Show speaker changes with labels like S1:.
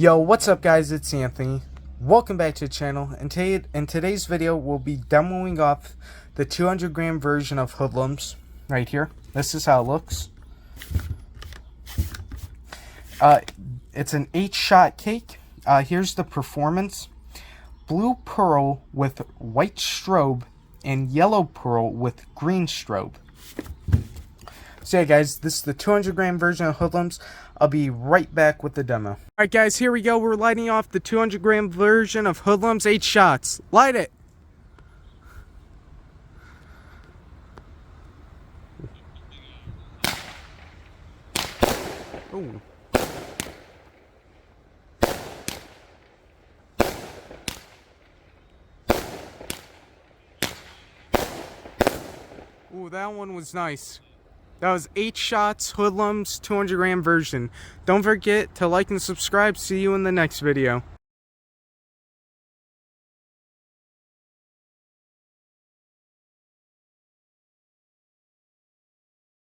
S1: Yo, what's up guys, it's Anthony. Welcome back to the channel, and in today's video we'll be demoing up the 200 gram version of Hoodlums right here. This is how it looks. It's an 8-shot cake. Here's the performance. Blue pearl with white strobe and yellow pearl with green strobe. So yeah guys, this is the 200 gram version of Hoodlums. I'll be right back with the demo. Alright guys, here we go. We're lighting off the 200 gram version of Hoodlums, 8 shots. Light it! Ooh. Ooh, that one was nice. That was 8 shots, Hoodlums, 200 gram version. Don't forget to like and subscribe. See you in the next video.